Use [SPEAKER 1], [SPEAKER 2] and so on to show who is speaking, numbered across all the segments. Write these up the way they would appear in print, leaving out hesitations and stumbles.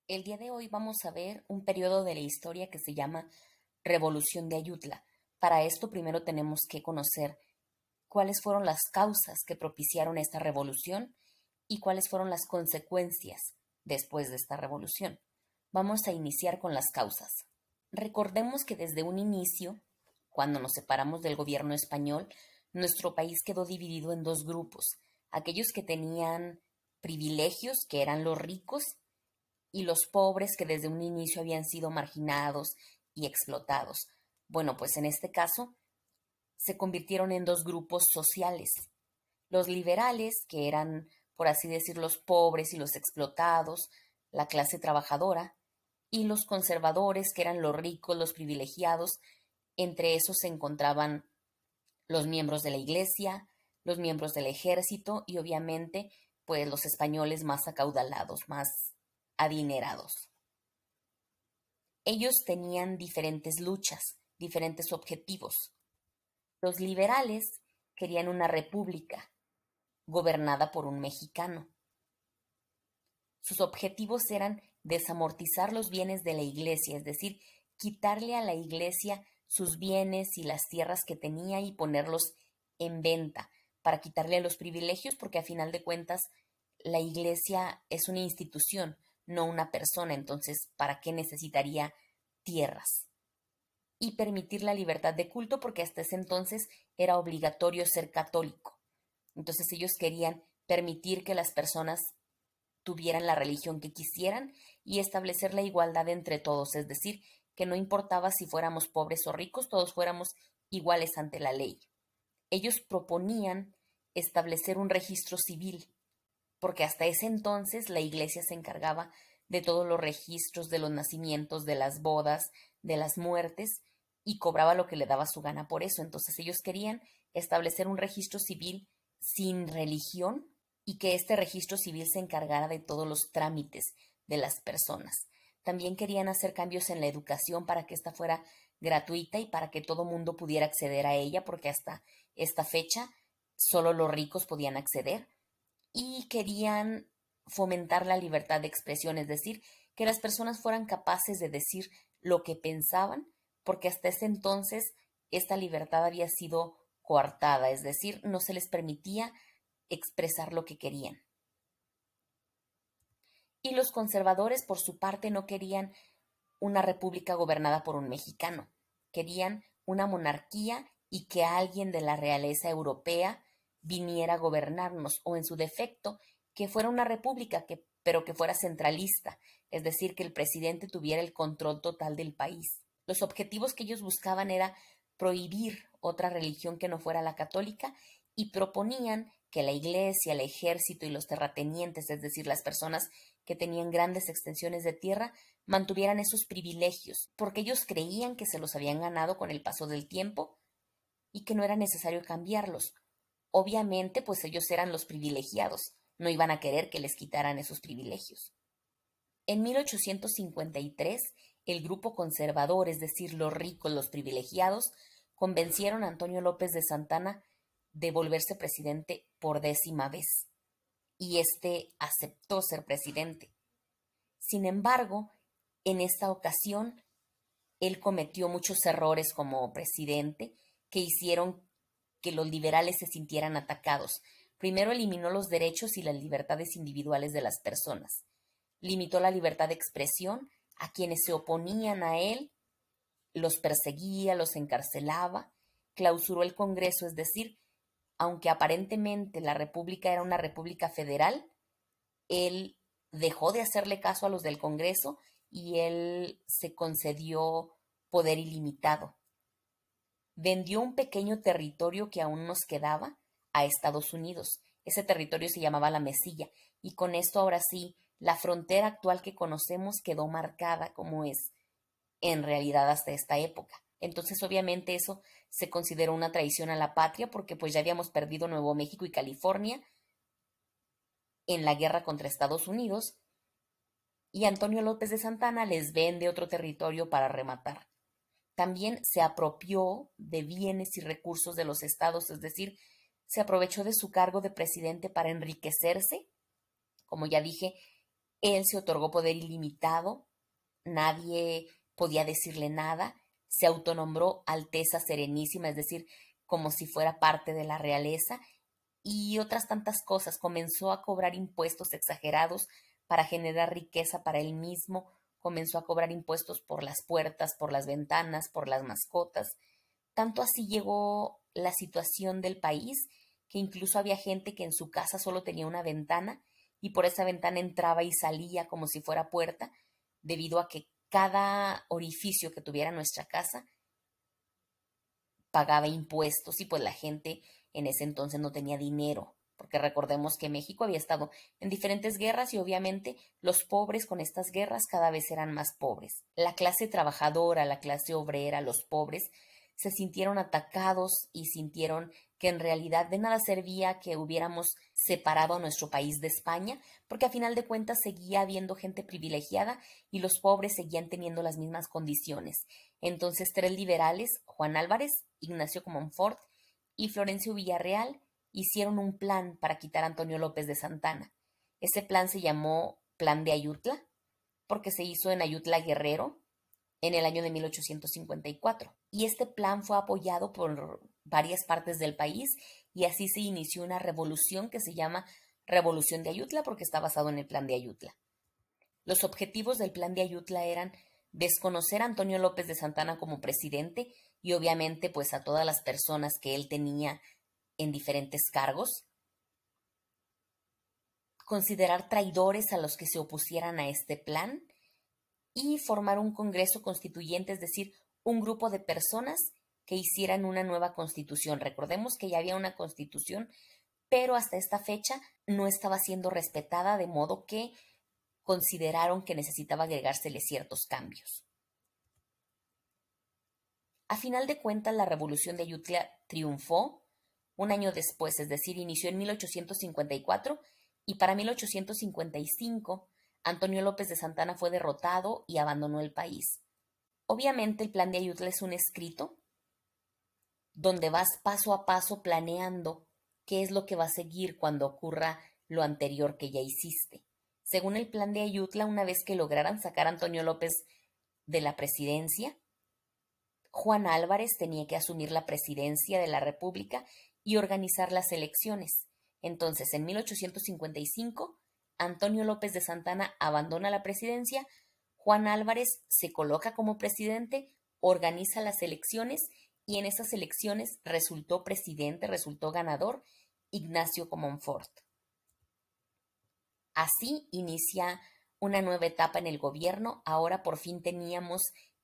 [SPEAKER 1] El día de hoy vamos a ver un periodo de la historia que se llama Revolución de Ayutla. Para esto primero tenemos que conocer cuáles fueron las causas que propiciaron esta revolución y cuáles fueron las consecuencias después de esta revolución. Vamos a iniciar con las causas. Recordemos que desde un inicio, cuando nos separamos del gobierno español, nuestro país quedó dividido en dos grupos: aquellos que tenían privilegios, que eran los ricos, y los pobres, que desde un inicio habían sido marginados y explotados. Bueno, pues en este caso se convirtieron en dos grupos sociales: los liberales, que eran, por así decir, los pobres y los explotados, la clase trabajadora, y los conservadores, que eran los ricos, los privilegiados. Entre esos se encontraban los miembros de la iglesia, los miembros del ejército y obviamente pues los españoles más acaudalados, más adinerados. Ellos tenían diferentes luchas, diferentes objetivos. Los liberales querían una república gobernada por un mexicano. Sus objetivos eran desamortizar los bienes de la iglesia, es decir, quitarle a la iglesia sus bienes y las tierras que tenía y ponerlos en venta para quitarle los privilegios, porque a final de cuentas la iglesia es una institución, no una persona. Entonces, ¿para qué necesitaría tierras? Y permitir la libertad de culto, porque hasta ese entonces era obligatorio ser católico. Entonces ellos querían permitir que las personas tuvieran la religión que quisieran y establecer la igualdad entre todos, es decir, que no importaba si fuéramos pobres o ricos, todos fuéramos iguales ante la ley. Ellos proponían establecer un registro civil, porque hasta ese entonces la iglesia se encargaba de todos los registros de los nacimientos, de las bodas, de las muertes, y cobraba lo que le daba su gana por eso. Entonces ellos querían establecer un registro civil sin religión y que este registro civil se encargara de todos los trámites de las personas. También querían hacer cambios en la educación para que ésta fuera gratuita y para que todo mundo pudiera acceder a ella, porque hasta esta fecha solo los ricos podían acceder. Y querían fomentar la libertad de expresión, es decir, que las personas fueran capaces de decir lo que pensaban, porque hasta ese entonces esta libertad había sido coartada, es decir, no se les permitía expresar lo que querían. Y los conservadores, por su parte, no querían una república gobernada por un mexicano, querían una monarquía y que alguien de la realeza europea viniera a gobernarnos, o en su defecto, que fuera una república, pero que fuera centralista, es decir, que el presidente tuviera el control total del país. Los objetivos que ellos buscaban era prohibir otra religión que no fuera la católica, y proponían que la iglesia, el ejército y los terratenientes, es decir, las personas que tenían grandes extensiones de tierra, mantuvieran esos privilegios, porque ellos creían que se los habían ganado con el paso del tiempo y que no era necesario cambiarlos. Obviamente, pues ellos eran los privilegiados, no iban a querer que les quitaran esos privilegios. En 1853, el grupo conservador, es decir, los ricos, los privilegiados, convencieron a Antonio López de Santana de volverse presidente por 10ª vez, y este aceptó ser presidente. Sin embargo, en esta ocasión, él cometió muchos errores como presidente que hicieron que los liberales se sintieran atacados. Primero, eliminó los derechos y las libertades individuales de las personas. Limitó la libertad de expresión. A quienes se oponían a él los perseguía, los encarcelaba. Clausuró el Congreso, es decir, aunque aparentemente la república era una república federal, él dejó de hacerle caso a los del Congreso y él se concedió poder ilimitado. Vendió un pequeño territorio que aún nos quedaba a Estados Unidos. Ese territorio se llamaba la Mesilla, y con esto ahora sí, la frontera actual que conocemos quedó marcada como es en realidad hasta esta época. Entonces, obviamente, eso se consideró una traición a la patria, porque pues ya habíamos perdido Nuevo México y California en la guerra contra Estados Unidos, y Antonio López de Santana les vende otro territorio para rematar. También se apropió de bienes y recursos de los estados, es decir, se aprovechó de su cargo de presidente para enriquecerse. Como ya dije, Él se otorgó poder ilimitado, nadie podía decirle nada, se autonombró Alteza Serenísima, es decir, como si fuera parte de la realeza, y otras tantas cosas. Comenzó a cobrar impuestos exagerados para generar riqueza para él mismo, comenzó a cobrar impuestos por las puertas, por las ventanas, por las mascotas. Tanto así llegó la situación del país que incluso había gente que en su casa solo tenía una ventana y por esa ventana entraba y salía como si fuera puerta, debido a que cada orificio que tuviera nuestra casa pagaba impuestos y pues la gente en ese entonces no tenía dinero, porque recordemos que México había estado en diferentes guerras y obviamente los pobres con estas guerras cada vez eran más pobres. La clase trabajadora, la clase obrera, los pobres se sintieron atacados y sintieron que en realidad de nada servía que hubiéramos separado a nuestro país de España, porque a final de cuentas seguía habiendo gente privilegiada y los pobres seguían teniendo las mismas condiciones. Entonces, tres liberales, Juan Álvarez, Ignacio Comonfort y Florencio Villarreal, hicieron un plan para quitar a Antonio López de Santana. Ese plan se llamó Plan de Ayutla, porque se hizo en Ayutla Guerrero en el año de 1854. Y este plan fue apoyado por varias partes del país y así se inició una revolución que se llama Revolución de Ayutla porque está basado en el Plan de Ayutla. Los objetivos del Plan de Ayutla eran desconocer a Antonio López de Santana como presidente y obviamente pues a todas las personas que él tenía en diferentes cargos, considerar traidores a los que se opusieran a este plan y formar un Congreso Constituyente, es decir, un grupo de personas que hicieran una nueva constitución. Recordemos que ya había una constitución, pero hasta esta fecha no estaba siendo respetada, de modo que consideraron que necesitaba agregársele ciertos cambios. A final de cuentas, la Revolución de Ayutla triunfó un año después, es decir, inició en 1854 y para 1855 Antonio López de Santana fue derrotado y abandonó el país. Obviamente el Plan de Ayutla es un escrito donde vas paso a paso planeando qué es lo que va a seguir cuando ocurra lo anterior que ya hiciste. Según el Plan de Ayutla, una vez que lograran sacar a Antonio López de la presidencia, Juan Álvarez tenía que asumir la presidencia de la República y organizar las elecciones. Entonces, en 1855, Antonio López de Santana abandona la presidencia, Juan Álvarez se coloca como presidente, organiza las elecciones y en esas elecciones resultó presidente, resultó ganador Ignacio Comonfort. Así inicia una nueva etapa en el gobierno. Ahora por fin teníamos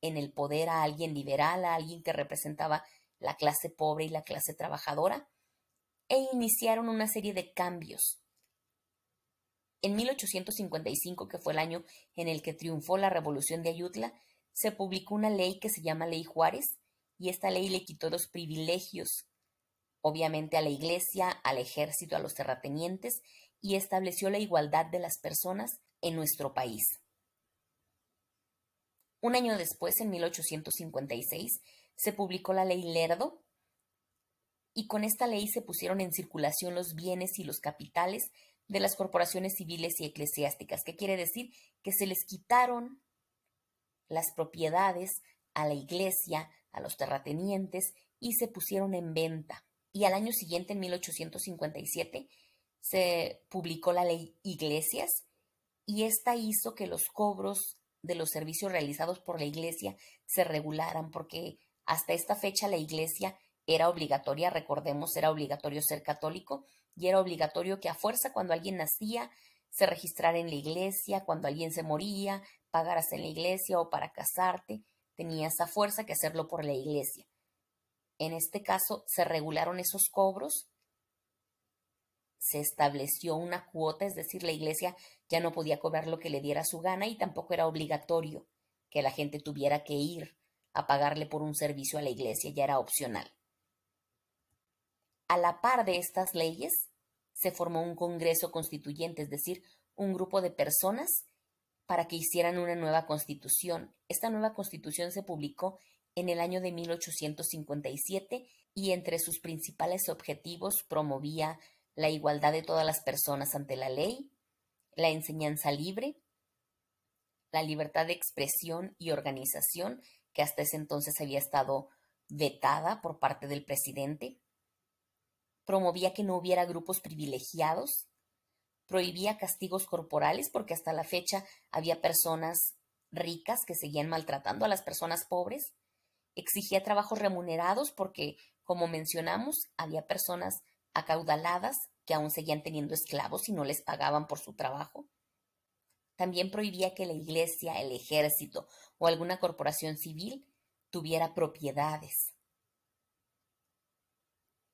[SPEAKER 1] en el poder a alguien liberal, a alguien que representaba la clase pobre y la clase trabajadora, e iniciaron una serie de cambios. En 1855, que fue el año en el que triunfó la Revolución de Ayutla, se publicó una ley que se llama Ley Juárez, y esta ley le quitó los privilegios, obviamente a la iglesia, al ejército, a los terratenientes, y estableció la igualdad de las personas en nuestro país. Un año después, en 1856, se publicó la Ley Lerdo, y con esta ley se pusieron en circulación los bienes y los capitales de las corporaciones civiles y eclesiásticas. ¿Qué quiere decir? Que se les quitaron las propiedades a la iglesia, a los terratenientes, y se pusieron en venta. Y al año siguiente, en 1857, se publicó la Ley Iglesias, y esta hizo que los cobros de los servicios realizados por la iglesia se regularan, porque hasta esta fecha la iglesia era obligatoria, recordemos, era obligatorio ser católico y era obligatorio que a fuerza cuando alguien nacía se registrara en la iglesia, cuando alguien se moría, pagaras en la iglesia o para casarte, tenías a fuerza que hacerlo por la iglesia. En este caso se regularon esos cobros, se estableció una cuota, es decir, la iglesia ya no podía cobrar lo que le diera su gana y tampoco era obligatorio que la gente tuviera que ir a pagarle por un servicio a la iglesia, ya era opcional. A la par de estas leyes, se formó un Congreso Constituyente, es decir, un grupo de personas para que hicieran una nueva constitución. Esta nueva constitución se publicó en el año de 1857 y entre sus principales objetivos promovía la igualdad de todas las personas ante la ley, la enseñanza libre, la libertad de expresión y organización, que hasta ese entonces había estado vetada por parte del presidente. Promovía que no hubiera grupos privilegiados. Prohibía castigos corporales porque hasta la fecha había personas ricas que seguían maltratando a las personas pobres. Exigía trabajos remunerados porque, como mencionamos, había personas acaudaladas que aún seguían teniendo esclavos y no les pagaban por su trabajo. También prohibía que la iglesia, el ejército o alguna corporación civil tuviera propiedades.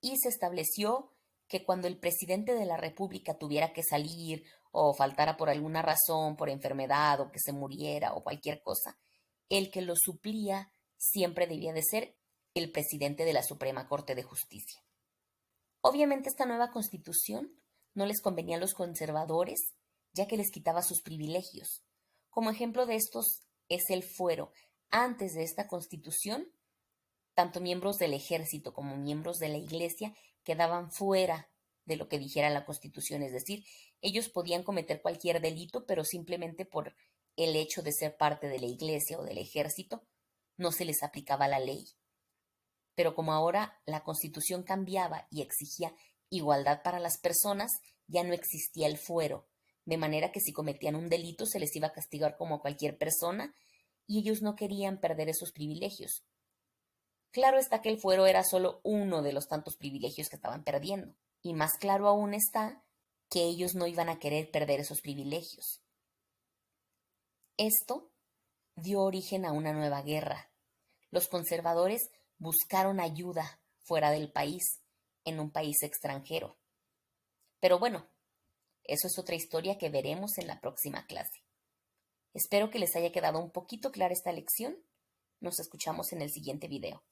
[SPEAKER 1] Y se estableció que cuando el presidente de la República tuviera que salir o faltara por alguna razón, por enfermedad o que se muriera o cualquier cosa, el que lo suplía siempre debía de ser el presidente de la Suprema Corte de Justicia. Obviamente esta nueva constitución no les convenía a los conservadores, ya que les quitaba sus privilegios. Como ejemplo de estos es el fuero. Antes de esta constitución, tanto miembros del ejército como miembros de la iglesia quedaban fuera de lo que dijera la Constitución, es decir, ellos podían cometer cualquier delito, pero simplemente por el hecho de ser parte de la iglesia o del ejército, no se les aplicaba la ley. Pero como ahora la Constitución cambiaba y exigía igualdad para las personas, ya no existía el fuero, de manera que si cometían un delito se les iba a castigar como a cualquier persona y ellos no querían perder esos privilegios. Claro está que el fuero era solo uno de los tantos privilegios que estaban perdiendo, y más claro aún está que ellos no iban a querer perder esos privilegios. Esto dio origen a una nueva guerra. Los conservadores buscaron ayuda fuera del país, en un país extranjero. Pero bueno, eso es otra historia que veremos en la próxima clase. Espero que les haya quedado un poquito clara esta lección. Nos escuchamos en el siguiente video.